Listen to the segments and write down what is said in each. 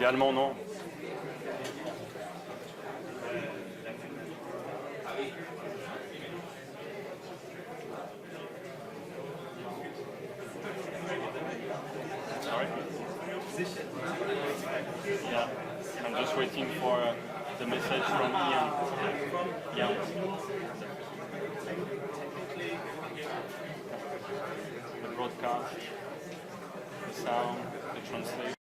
Mondialement, non. Sorry? Yeah, I'm just waiting for the message from Ian. Yeah. The broadcast, the sound, the translation.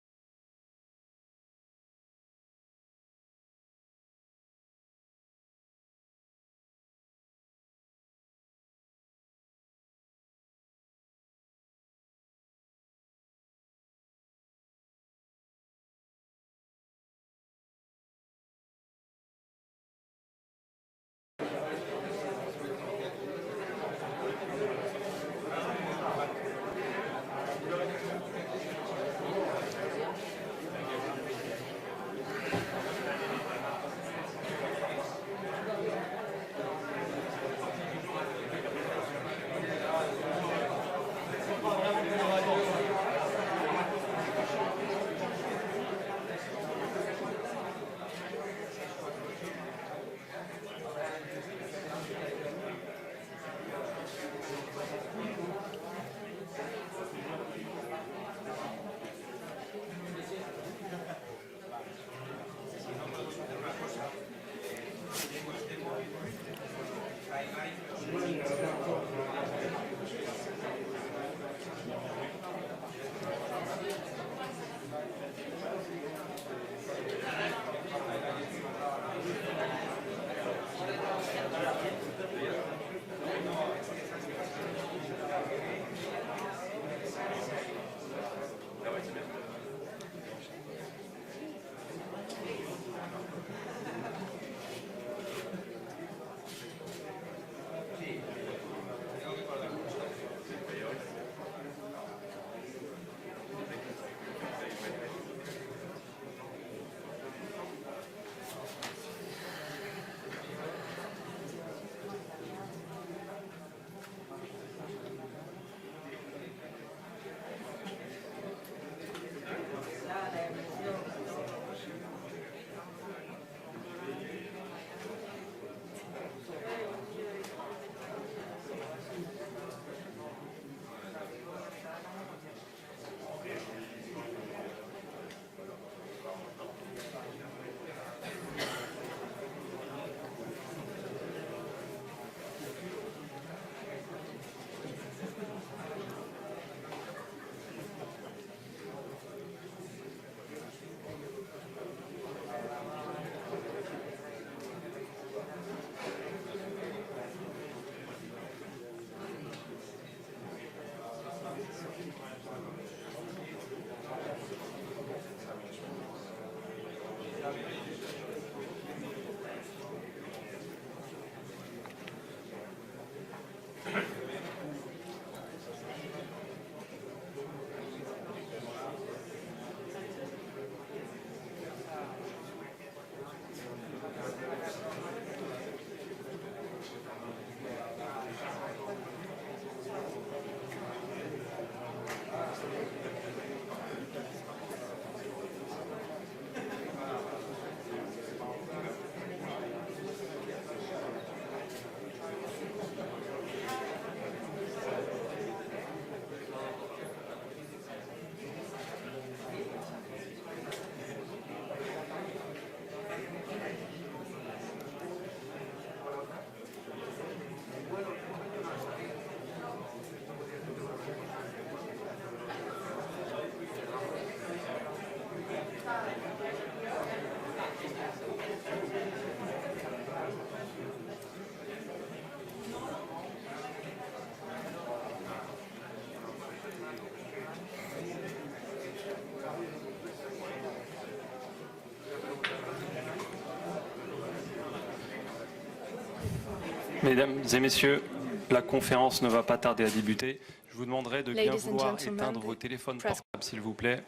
Mesdames et messieurs, la conférence ne va pas tarder à débuter. Je vous demanderai de bien vouloir éteindre vos téléphones portables, s'il vous plaît.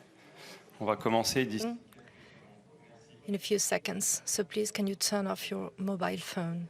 On va commencer d'ici. In a few seconds, so please can you turn off your mobile phone?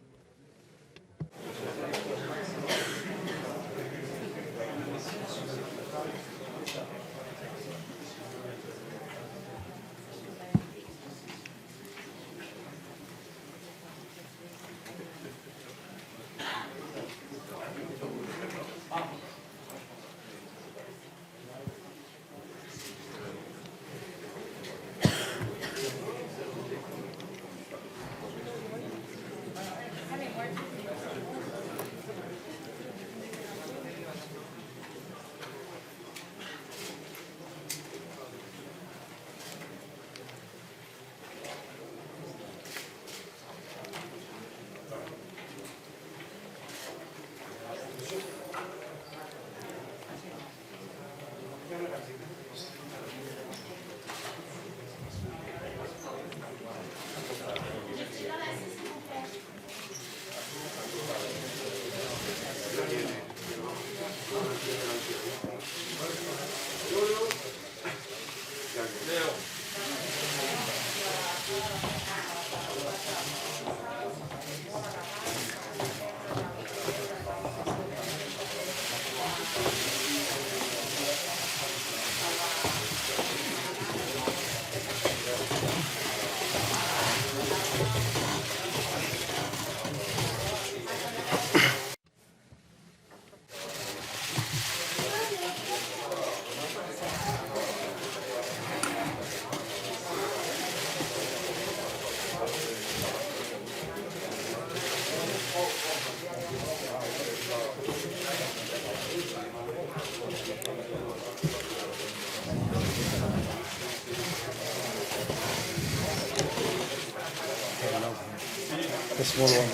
The small one.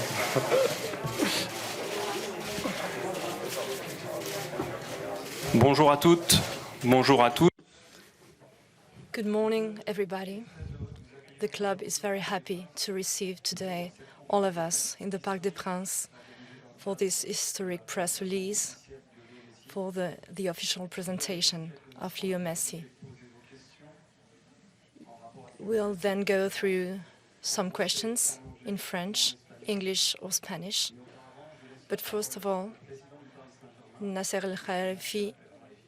Bonjour à toutes, bonjour à tous. Good morning, everybody. The club is very happy to receive today all of us in the Parc des Princes for this historic press release for the official presentation of Lionel Messi. We'll then go through some questions in French, English or Spanish. But first of all, Nasser El-Khelaifi,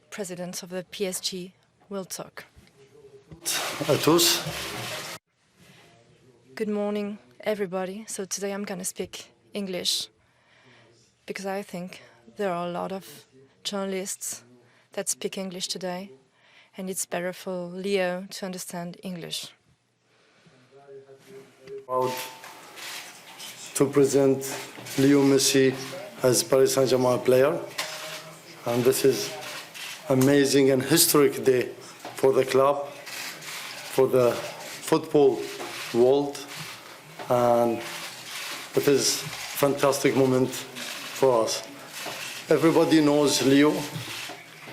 president of the PSG, will talk. À tous. Good morning, everybody. So today I'm going to speak English because I think there are a lot of journalists that speak English today, and it's better for Leo to understand English. Proud to present Lionel Messi as Paris St Germain player, and this is amazing and historic day for the club, for the football world, and it is a fantastic moment for us. Everybody knows Leo.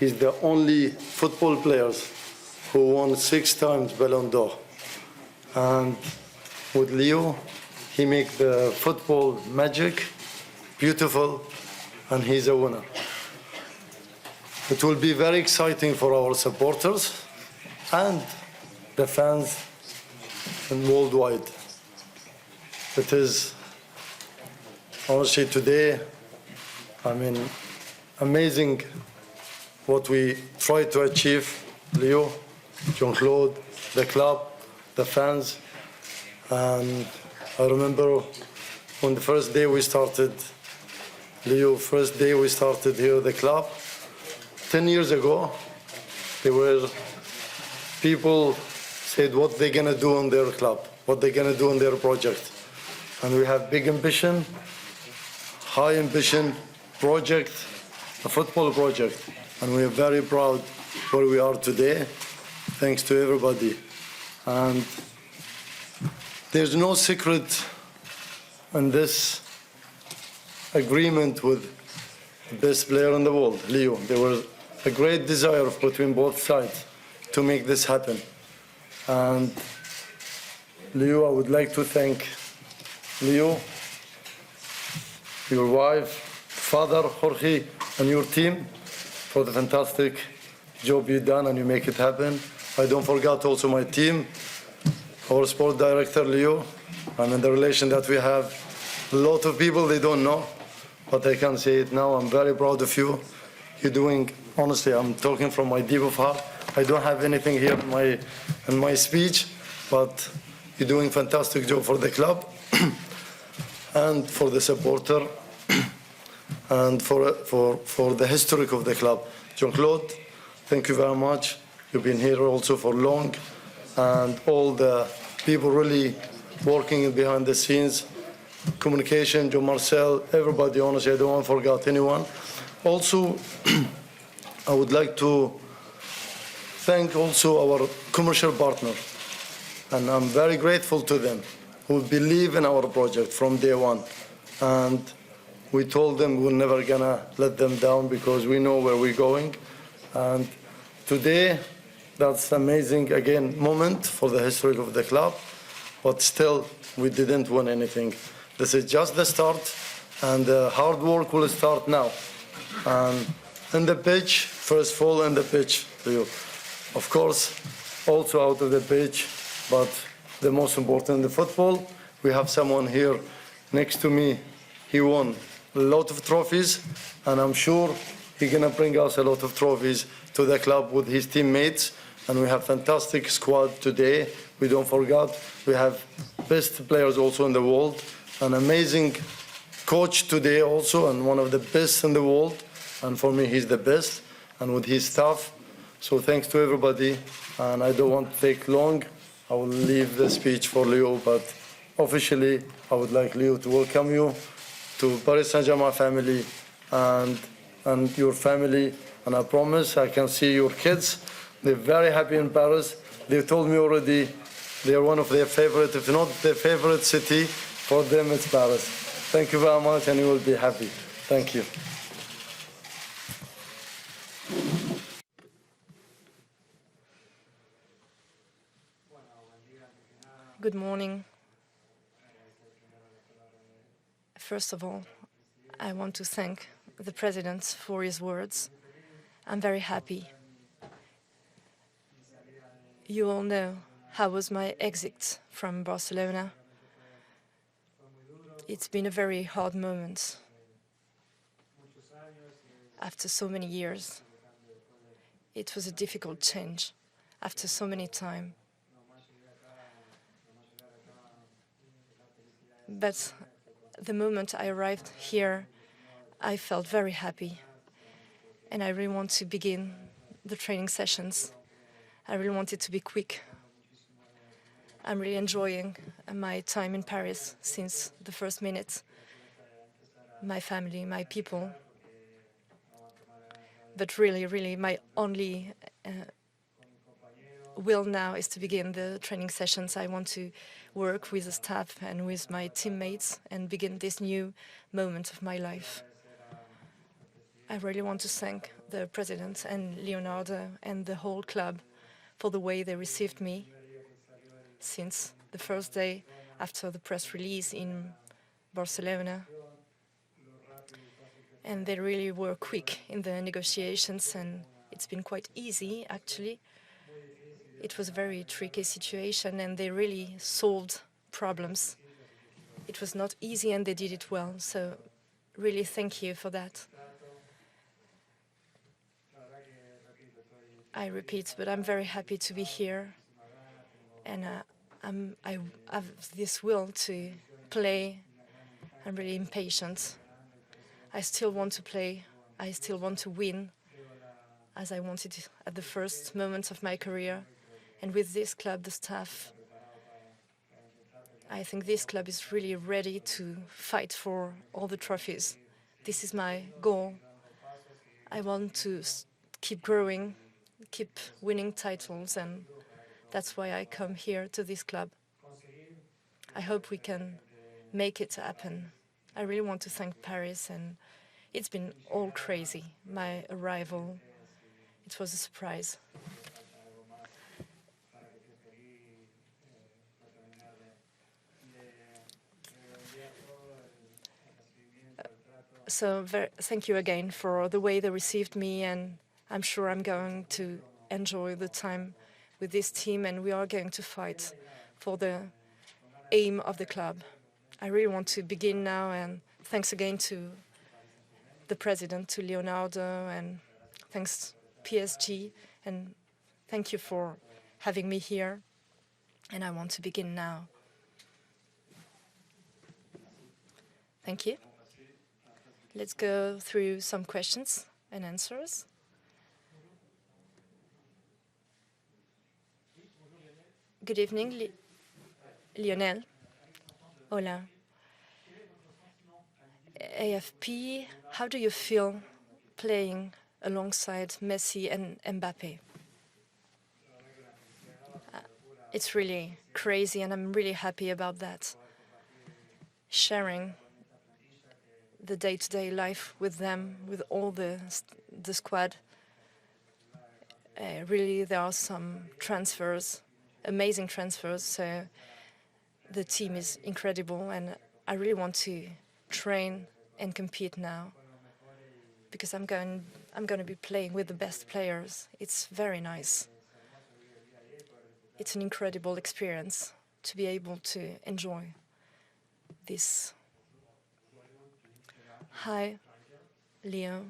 He's the only football player who won 6 times Ballon d'Or, and with Leo, he makes the football magic, beautiful, and he's a winner. It will be very exciting for our supporters and the fans and worldwide. It is honestly today, amazing what we try to achieve, Leo, Jean-Claude, the club, the fans. And I remember on the first day we started, Leo, first day we started here at the club, 10 years ago, there were people said what they're going to do on their club, what they're going to do on their project. And we have big ambition, high ambition project, a football project. And we are very proud where we are today, thanks to everybody. And there's no secret in this agreement with the best player in the world, Leo. There was a great desire between both sides to make this happen. And Leo, I would like to thank Leo, your wife, father, Jorge, and your team for the fantastic job you've done and you make it happen. I don't forget also my team, our sport director, Leo, and the relation that we have. A lot of people, they don't know, but I can say it now. I'm very proud of you. You're doing, honestly, I'm talking from my deep of heart. I don't have anything here in my speech, but you're doing a fantastic job for the club and for the supporter and for the history of the club. Jean-Claude, thank you very much. You've been here also for long, and all the people really working behind the scenes. communication, Joe Marcel, everybody, honestly, I don't want to forget anyone. Also, I would like to thank also our commercial partner, and I'm very grateful to them who believe in our project from day one. And we told them we're never gonna let them down because we know where we're going. And today, that's amazing, again, moment for the history of the club, but still, we didn't win anything. This is just the start, and the hard work will start now. And in the pitch, first of all, in the pitch, of course, also out of the pitch, but the most important, the football, we have someone here next to me. He won a lot of trophies, and I'm sure he's gonna bring us a lot of trophies to the club with his teammates. And we have fantastic squad today. We don't forget, we have best players also in the world, an amazing coach today also, and one of the best in the world. And for me, he's the best, and with his staff. So thanks to everybody, and I don't want to take long. I will leave the speech for Leo, but officially, I would like Leo to welcome you to Paris St Germain family and your family. And I promise I can see your kids. They're very happy in Paris. They told me already they are one of their favorite, if not their favorite city. For them, it's Paris. Thank you very much, and you will be happy. Thank you. Good morning. First of all, I want to thank the President for his words. I'm very happy. You all know how was my exit from Barcelona. It's been a very hard moment. After so many years, it was a difficult change. After so many time. But the moment I arrived here, I felt very happy. And I really want to begin the training sessions. I really want it to be quick. I'm really enjoying my time in Paris since the first minute. My family, my people. But really, my only will now is to begin the training sessions. I want to work with the staff and with my teammates and begin this new moment of my life. I really want to thank the President and Leonardo and the whole club for the way they received me since the first day after the press release in Barcelona. And they really were quick in the negotiations, and it's been quite easy, actually. It was a very tricky situation, and they really solved problems. It was not easy, and they did it well. So really thank you for that. I repeat, but I'm very happy to be here. And I have this will to play. I'm really impatient. I still want to play. I still want to win, as I wanted at the first moment of my career. And with this club, the staff, I think this club is really ready to fight for all the trophies. This is my goal. I want to keep growing, keep winning titles, and that's why I come here to this club. I hope we can make it happen. I really want to thank Paris, and it's been all crazy, my arrival. It was a surprise. So thank you again for the way they received me, and I'm sure I'm going to enjoy the time with this team, and we are going to fight for the aim of the club. I really want to begin now, and thanks again to the President, to Leonardo, and thanks PSG, and thank you for having me here, and I want to begin now. Thank you. Let's go through some questions and answers. Good evening, Lionel. Hola. AFP, how do you feel playing alongside Messi and Mbappe? It's really crazy, and I'm really happy about that. Sharing the day-to-day life with them, with all the squad. Really, there are some transfers, amazing transfers, so the team is incredible, and I really want to train and compete now because I'm going to be playing with the best players. It's very nice. It's an incredible experience to be able to enjoy this. Hi, Leo,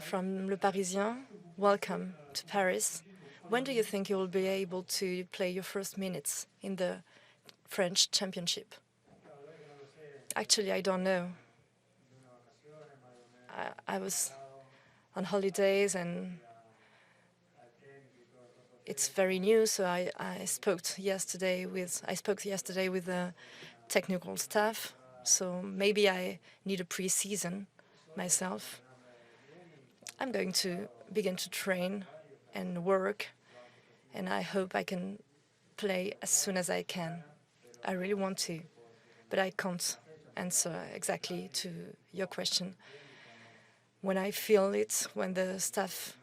from Le Parisien. Welcome to Paris. When do you think you will be able to play your first minutes in the French Championship? Actually, I don't know. I was on holidays and it's very new, so I spoke yesterday with the technical staff, so maybe I need a pre-season myself. I'm going to begin to train and work, and I hope I can play as soon as I can. I really want to, but I can't answer exactly to your question. When I feel it, when the staff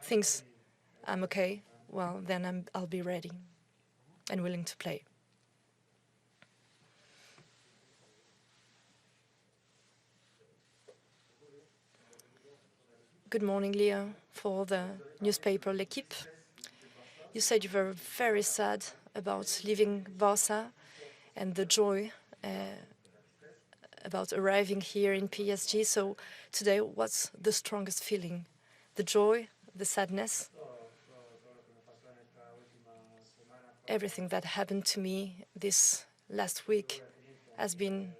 thinks I'm okay, well, then I'll be ready and willing to play. Good morning, Leo, for the newspaper L'Équipe. You said you were very sad about leaving Barca and the joy about arriving here in PSG. So today, what's the strongest feeling? The joy, the sadness? Everything that happened to me this last week has been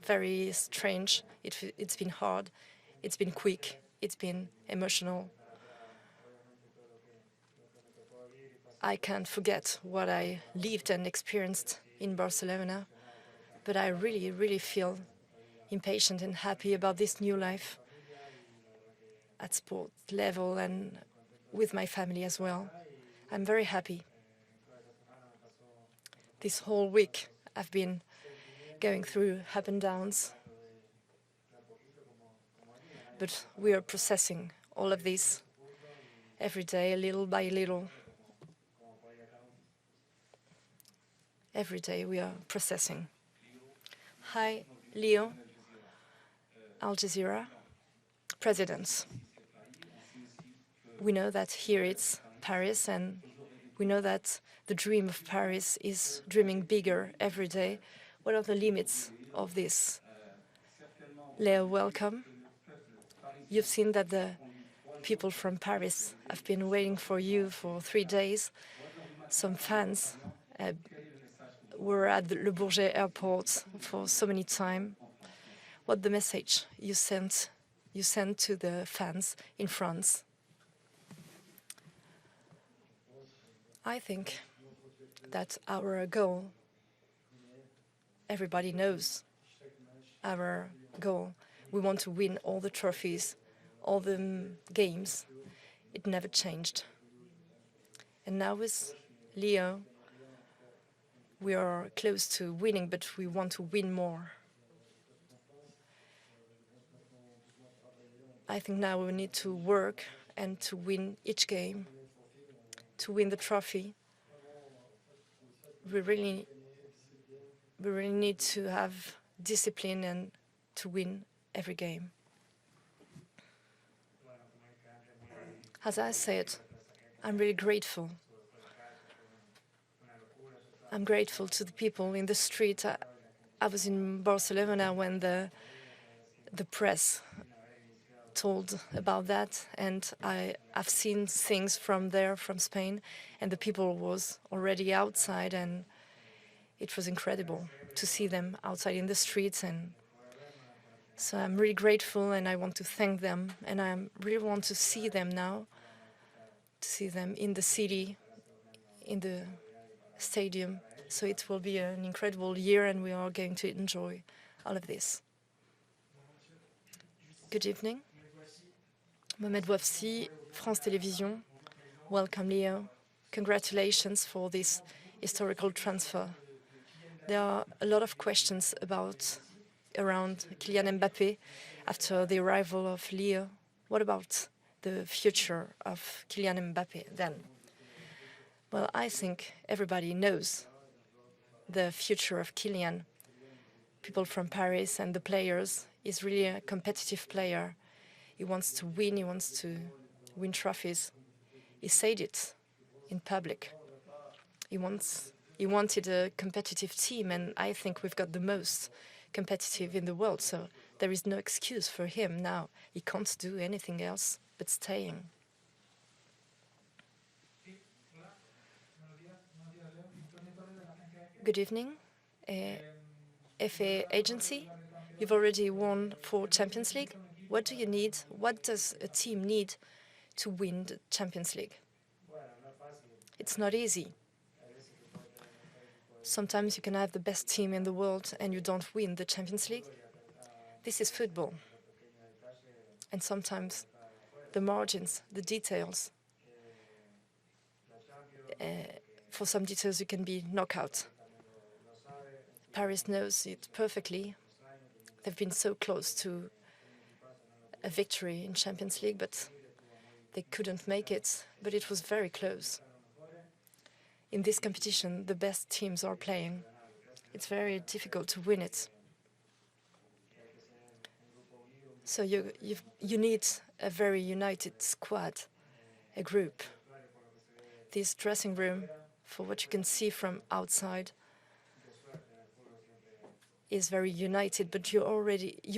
very strange. It's been hard. It's been quick. It's been emotional. I can't forget what I lived and experienced in Barcelona, but I really, really feel impatient and happy about this new life at sport level and with my family as well. I'm very happy. This whole week I've been going through up and downs, but we are processing all of this every day, little by little. Every day we are processing. Hi, Leo, Al Jazeera, presidents. We know that here it's Paris, and we know that the dream of Paris is dreaming bigger every day. What are the limits of this? Leo, welcome. You've seen that the people from Paris have been waiting for you for 3 days. Some fans were at the Le Bourget airport for so many time. What the message you sent to the fans in France? I think that our goal, everybody knows our goal. We want to win all the trophies, all the games. It never changed. And now with Leo, we are close to winning, but we want to win more. I think now we need to work and to win each game, to win the trophy. We really need to have discipline and to win every game. As I said, I'm really grateful. I'm grateful to the people in the street. I was in Barcelona when the press told about that, and I've seen things from there, from Spain, and the people was already outside, and it was incredible to see them outside in the streets. And so I'm really grateful, and I want to thank them, and I really want to see them now, to see them in the city, in the stadium, So it will be an incredible year, and we are going to enjoy all of this. Good evening. Mohamed Wafsi, France Télévisions. Welcome, Leo. Congratulations for this historical transfer. There are a lot of questions around Kylian Mbappé after the arrival of Leo. What about the future of Kylian Mbappé then? Well, I think everybody knows the future of Kylian. People from Paris and the players. He's really a competitive player. He wants to win. He wants to win trophies. He said it in public. He wanted a competitive team, and I think we've got the most competitive in the world. So there is no excuse for him now. He can't do anything else but staying. Good evening. FA agency, you've already won 4 Champions League. What do you need? What does a team need to win the Champions League? It's not easy. Sometimes you can have the best team in the world and you don't win the Champions League. This is football. And sometimes the margins, the details, for some details you can be knocked out. Paris knows it perfectly. They've been so close to a victory in Champions League, but they couldn't make it. But it was very close. In this competition, the best teams are playing. It's very difficult to win it. So you need a very united squad, a group. This dressing room, for what you can see from outside, is very united, but you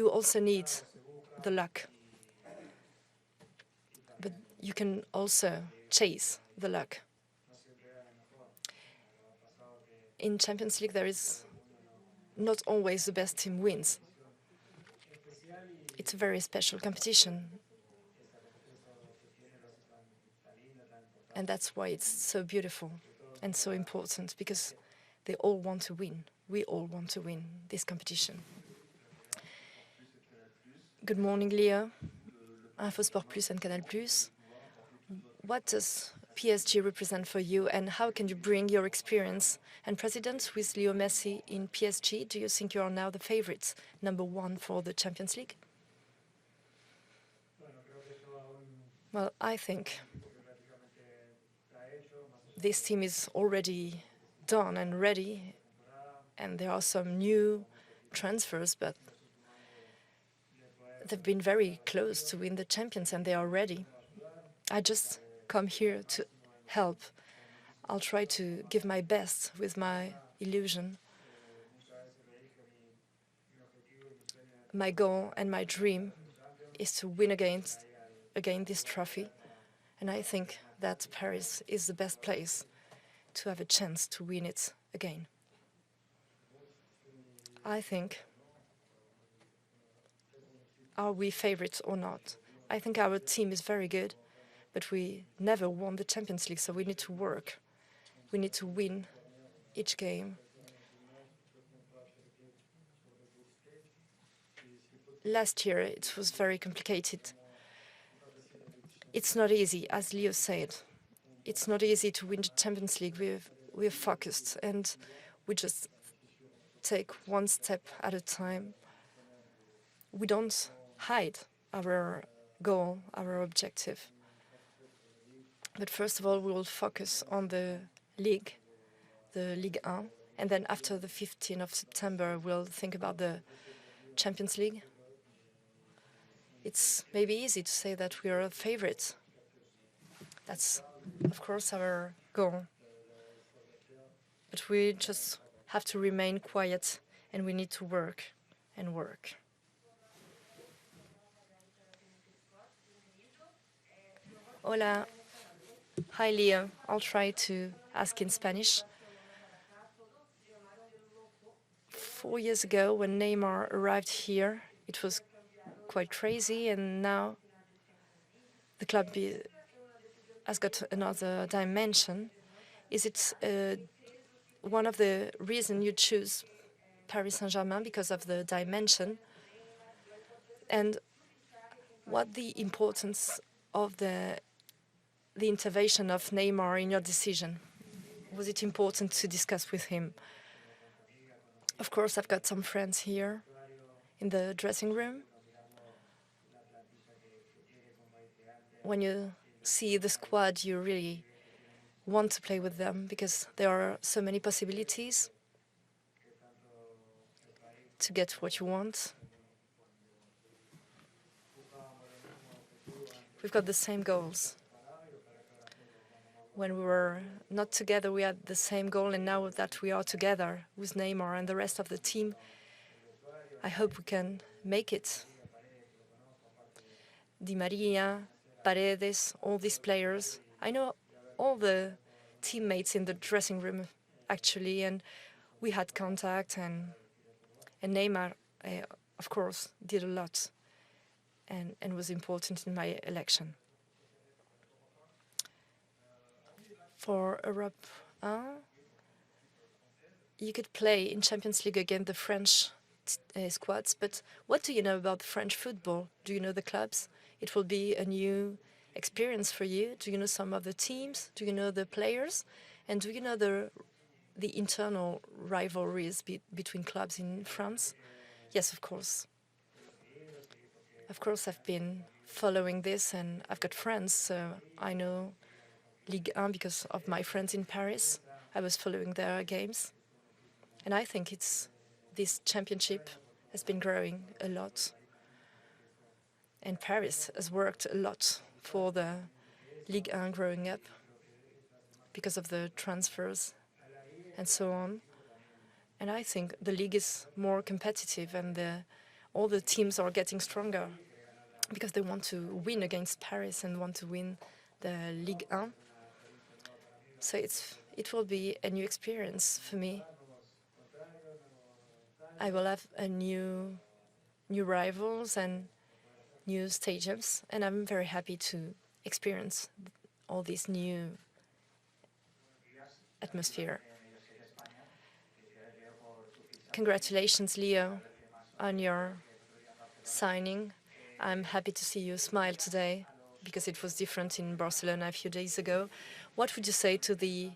also need the luck. But you can also chase the luck. In Champions League, there is not always the best team wins. It's a very special competition. And that's why it's so beautiful and so important, because they all want to win. We all want to win this competition. Good morning, Leo. InfoSport Plus and Canal Plus. What does PSG represent for you, and how can you bring your experience and president with Lionel Messi in PSG? Do you think you are now the favorite #1 for the Champions League? Well, I think this team is already done and ready, and there are some new transfers, but they've been very close to win the champions, and they are ready. I just come here to help. I'll try to give my best with my illusion. My goal and my dream is to win again this trophy, and I think that Paris is the best place to have a chance to win it again. I think, are we favorites or not? I think our team is very good, but we never won the Champions League, so we need to work. We need to win each game. Last year, it was very complicated. It's not easy, as Leo said. It's not easy to win the Champions League. We're focused, and we just take one step at a time. We don't hide our goal, our objective. But first of all, we will focus on the Ligue 1, and then after the 15th of September, we'll think about the Champions League. It's maybe easy to say that we are a favorite. That's, of course, our goal. But we just have to remain quiet, and we need to work and work. Hola. Hi, Leo. I'll try to ask in Spanish. 4 years ago, when Neymar arrived here, it was quite crazy, and now the club has got another dimension. Is it a one of the reasons you choose Paris St Germain, because of the dimension, and what the importance of the intervention of Neymar in your decision? Was it important to discuss with him? Of course, I've got some friends here in the dressing room. When you see the squad, you really want to play with them because there are so many possibilities to get what you want. We've got the same goals. When we were not together, we had the same goal, and now that we are together with Neymar and the rest of the team, I hope we can make it. Di Maria, Paredes, all these players. I know all the teammates in the dressing room, actually, and we had contact, and Neymar, of course, did a lot and was important in my election. For Europe 1, you could play in Champions League against the French squads, but what do you know about French football? Do you know the clubs? It will be a new experience for you. Do you know some of the teams? Do you know the players? And do you know the internal rivalries between clubs in France? Yes, of course. Of course, I've been following this, and I've got friends, so I know Ligue 1 because of my friends in Paris. I was following their games. And I think this championship has been growing a lot. And Paris has worked a lot for the Ligue 1 growing up because of the transfers and so on. And I think the league is more competitive, and all the teams are getting stronger because they want to win against Paris and want to win the Ligue 1. So it will be a new experience for me. I will have a new rivals and new stadiums, and I'm very happy to experience all this new atmosphere. Congratulations, Leo, on your signing. I'm happy to see you smile today because it was different in Barcelona a few days ago. What would you say to the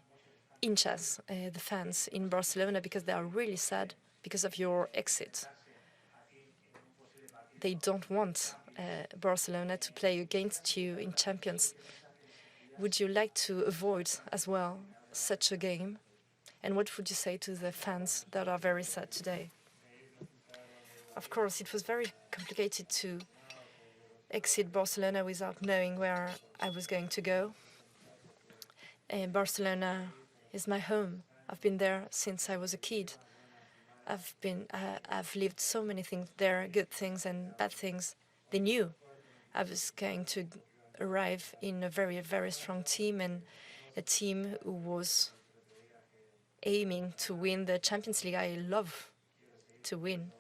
hinchas, the fans in Barcelona, because they are really sad because of your exit? They don't want Barcelona to play against you in Champions. Would you like to avoid as well such a game? And what would you say to the fans that are very sad today? Of course, it was very complicated to exit Barcelona without knowing where I was going to go. Barcelona is my home. I've been there since I was a kid. I've lived so many things there, good things and bad things. They knew I was going to arrive in a very, very strong team, and a team who was aiming to win the Champions League. I love to win.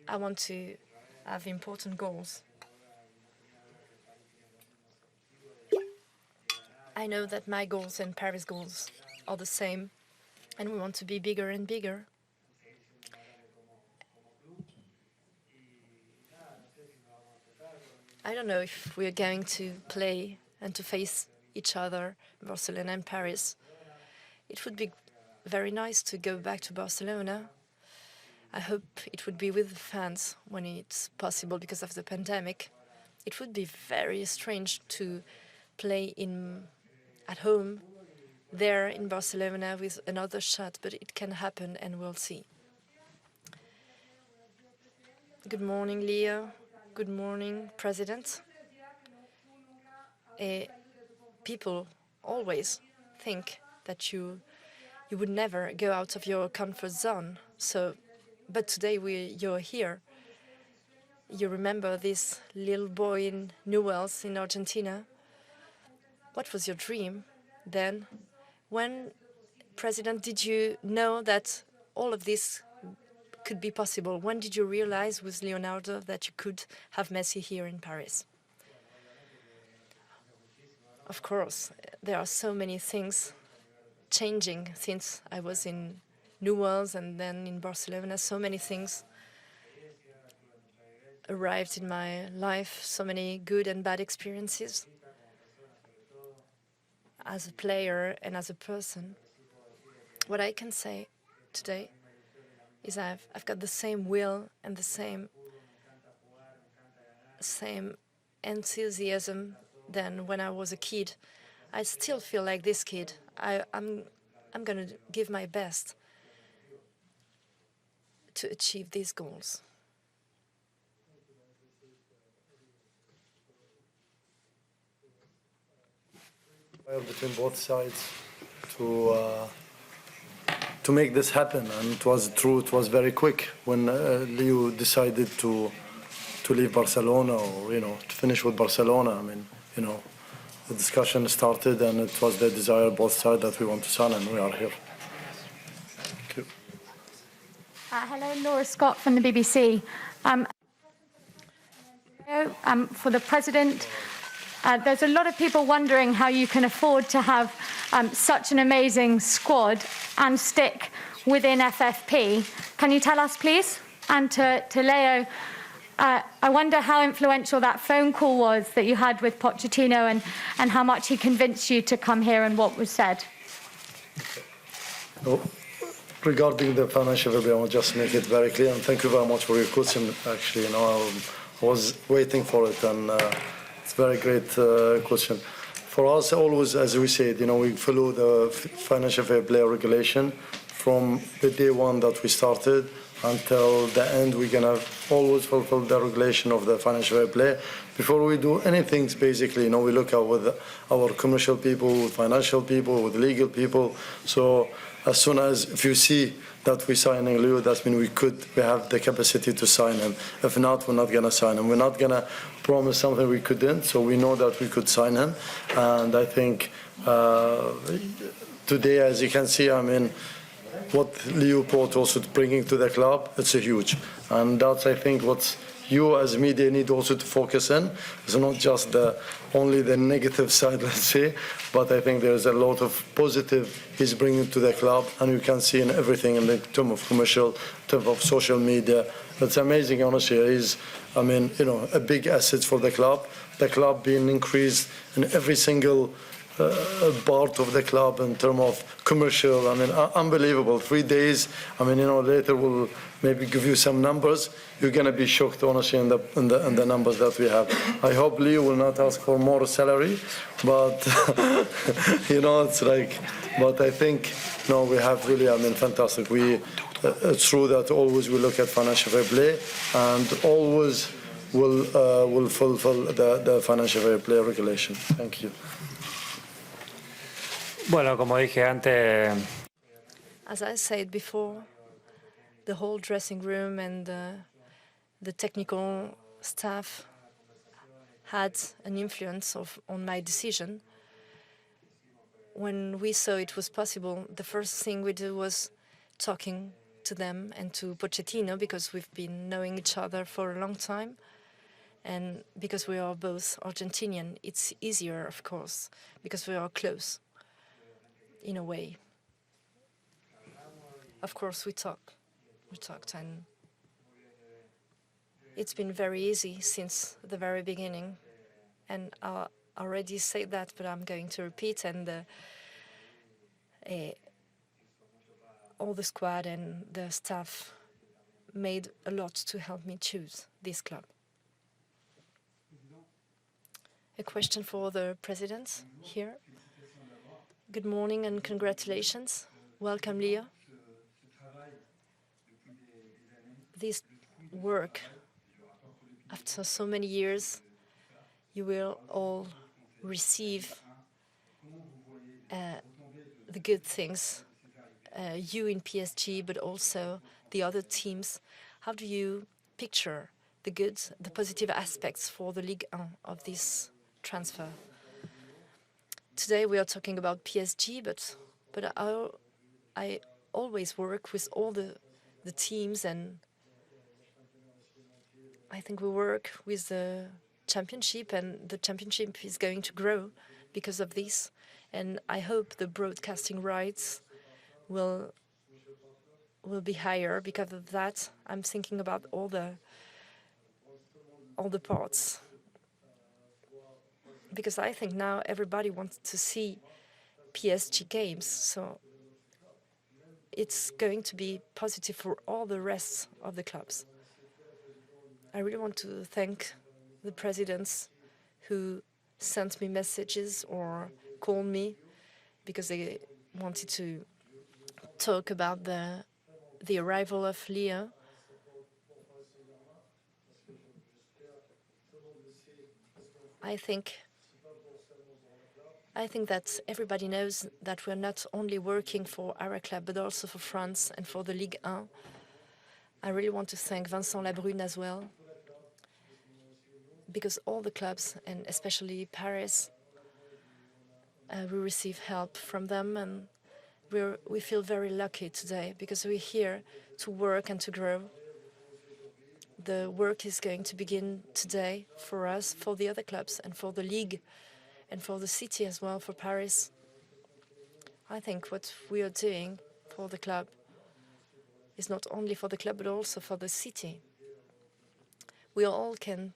I want to have important goals. I know that my goals and Paris goals are the same, and we want to be bigger and bigger. I don't know if we're going to play and to face each other, Barcelona and Paris. It would be very nice to go back to Barcelona. I hope it would be with the fans when it's possible because of the pandemic. It would be very strange to play at home there in Barcelona with another shot, but it can happen and we'll see. Good morning, Leo. Good morning, President. People always think that you would never go out of your comfort zone. But today you're here. You remember this little boy in Newell's in Argentina? What was your dream then? When, President, did you know that all of this could be possible? When did you realize with Leonardo that you could have Messi here in Paris? Of course, there are so many things changing since I was in Newell's and then in Barcelona. So many things arrived in my life, so many good and bad experiences as a player and as a person. What I can say today is I've got the same will and the same enthusiasm than when I was a kid. I still feel like this kid. I'm going to give my best to achieve these goals. Between both sides to make this happen, and it was true. It was very quick when Leo decided to leave Barcelona, or to finish with Barcelona. I mean, the discussion started, and it was the desire of both sides that we want to sign, and we are here. Thank you. Hello, Laura Scott from the BBC. For the President, there's a lot of people wondering how you can afford to have such an amazing squad and stick within FFP. Can you tell us, please? And to Leo, I wonder how influential that phone call was that you had with Pochettino, and how much he convinced you to come here and what was said. Well, regarding the financial fair play, I will just make it very clear, and thank you very much for your question. Actually, I was waiting for it, and it's a very great question. For us, always, as we said, we follow the financial fair play regulation from the day one that we started until the end. We're going to always fulfill the regulation of the financial fair play. Before we do anything, basically, we look at with our commercial people, with financial people, with legal people. So as soon as, if you see that we're signing Leo, that means we have the capacity to sign him. If not, we're not going to sign him. We're not going to promise something we couldn't, so we know that we could sign him. And I think today, as you can see, what Leo brought also bringing to the club, it's a huge. And that's, I think, what you as media need also to focus on. It's not just only the negative side, let's say, but I think there's a lot of positive he's bringing to the club, and you can see in everything in the term of commercial, in terms of social media. It's amazing, honestly. He's, a big asset for the club. The club being increased in every single part of the club in terms of commercial. Unbelievable. 3 days. Later we'll maybe give you some numbers. You're going to be shocked, honestly, in the numbers that we have. I hope Leo will not ask for more salary, but it's like. But I think we have really, fantastic. It's true that always we look at financial fair play, and always will fulfill the financial fair play regulation. Thank you. Bueno, como dije antes. As I said before, the whole dressing room and the technical staff had an influence on my decision. When we saw it was possible, the first thing we did was talking to them and to Pochettino, because we've been knowing each other for a long time. And because we are both Argentinian, it's easier, of course, because we are close, in a way. Of course, we talked, and it's been very easy since the very beginning. And I already said that, but I'm going to repeat. And all the squad and the staff made a lot to help me choose this club. A question for the president here. Good morning and congratulations. Welcome, Leo. This work, after so many years, you will all receive the good things, you in PSG, but also the other teams. How do you picture the good, the positive aspects for the Ligue 1 of this transfer? Today we are talking about PSG, but I always work with all the teams, and I think we work with the championship, and the championship is going to grow because of this. And I hope the broadcasting rights will be higher. Because of that, I'm thinking about all the parts. Because I think now everybody wants to see PSG games, so it's going to be positive for all the rest of the clubs. I really want to thank the presidents who sent me messages or called me because they wanted to talk about the arrival of Leo. I think that everybody knows that we're not only working for our club, but also for France and for the Ligue 1. I really want to thank Vincent Labrune as well, because all the clubs, and especially Paris, we receive help from them, and we feel very lucky today because we're here to work and to grow. The work is going to begin today for us, for the other clubs, and for the league, and for the city as well, for Paris. I think what we are doing for the club is not only for the club, but also for the city. We all can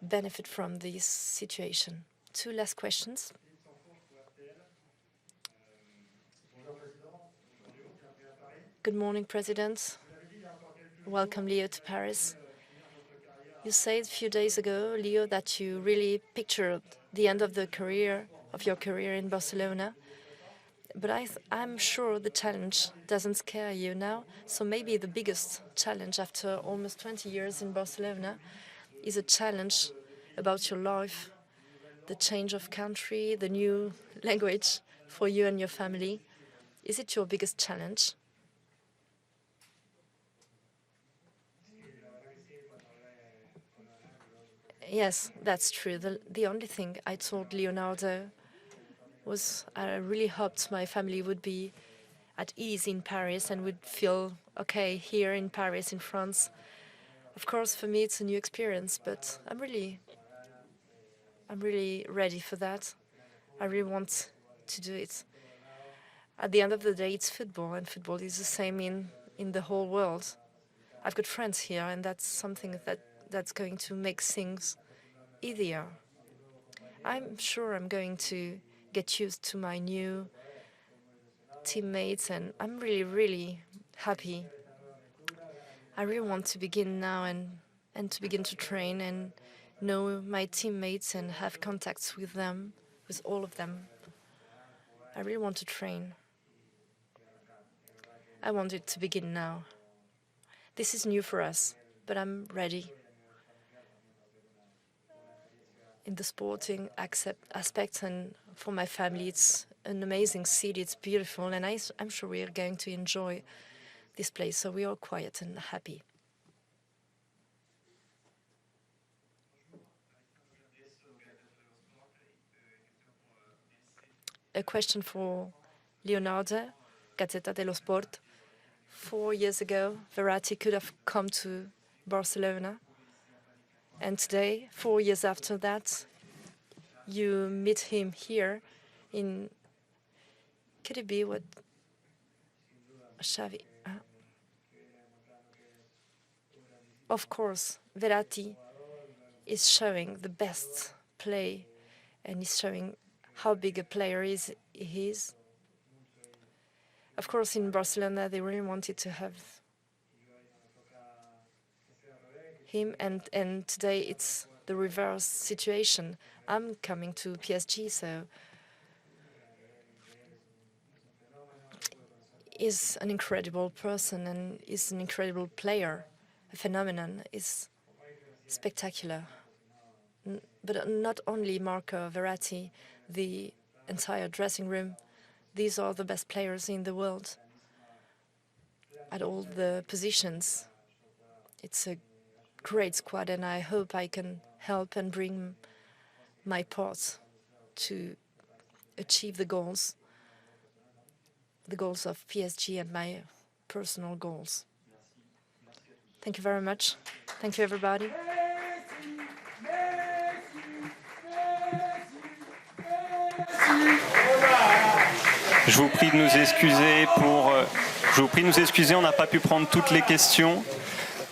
benefit from this situation. 2 last questions. Good morning, President. Welcome, Leo, to Paris. You said a few days ago, Leo, that you really pictured the end of your career in Barcelona. But I'm sure the challenge doesn't scare you now. So maybe the biggest challenge after almost 20 years in Barcelona is a challenge about your life, the change of country, the new language for you and your family. Is it your biggest challenge? Yes, that's true. The only thing I told Leonardo was I really hoped my family would be at ease in Paris and would feel okay here in Paris, in France. Of course, for me, it's a new experience, but I'm really ready for that. I really want to do it. At the end of the day, it's football, and football is the same in the whole world. I've got friends here, and that's something that's going to make things easier. I'm sure I'm going to get used to my new teammates, and I'm really happy. I really want to begin now and to begin to train and know my teammates and have contacts with them, with all of them. I really want to train. I want it to begin now. This is new for us, but I'm ready. In the sporting aspects, and for my family, it's an amazing city. It's beautiful, and I'm sure we are going to enjoy this place. So we are quiet and happy. A question for Leonardo, Gazzetta dello Sport. 4 years ago, Verratti could have come to Barcelona. And today, 4 years after that, you meet him here in... Could it be what... Xavi? Of course, Verratti is showing the best play, and is showing how big a player he is. Of course, in Barcelona, they really wanted to have him, and today it's the reverse situation. I'm coming to PSG, so he's an incredible person and is an incredible player, a phenomenon, is spectacular. But not only Marco Verratti, the entire dressing room, these are the best players in the world at all the positions. It's a great squad, and I hope I can help and bring my part to achieve the goals of PSG and my personal goals. Thank you very much. Thank you, everybody. Messi, Messi, Messi. Je vous prie de nous excuser on n'a pas pu prendre toutes les questions.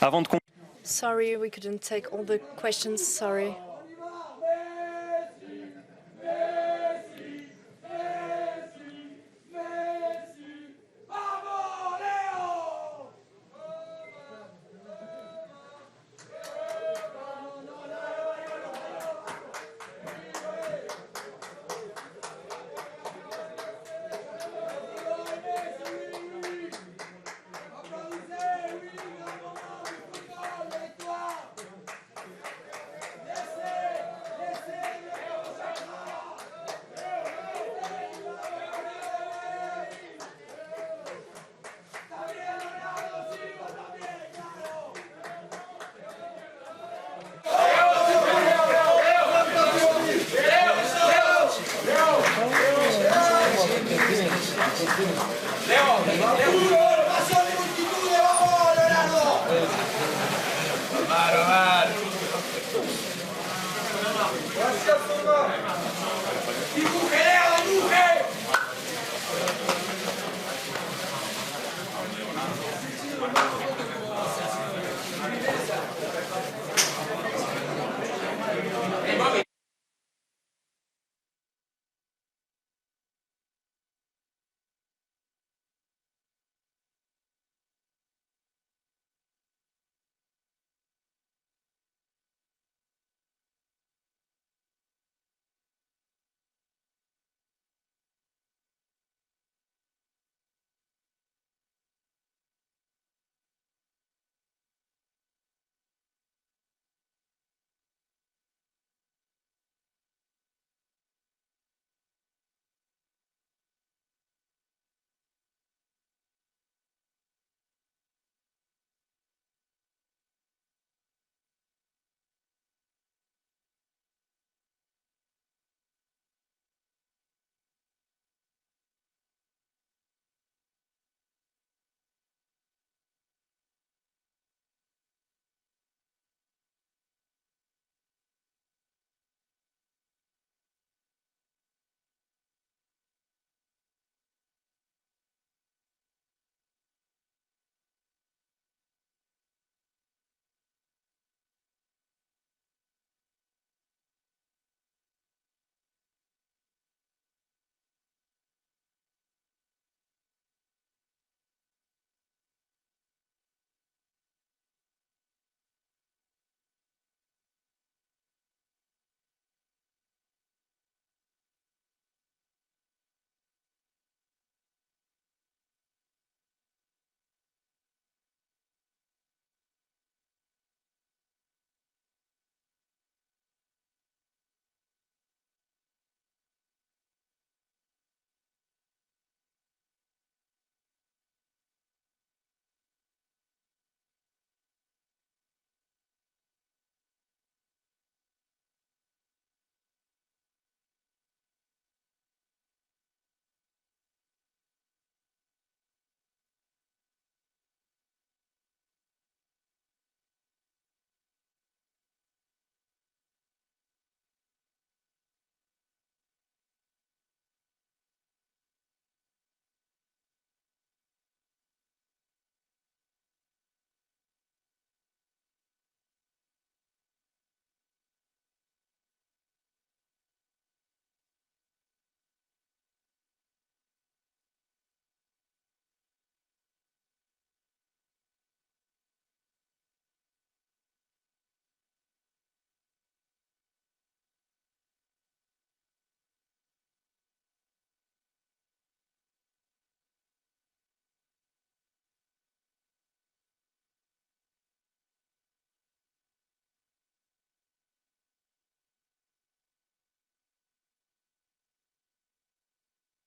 Avant de Sorry, we couldn't take all the questions. Sorry.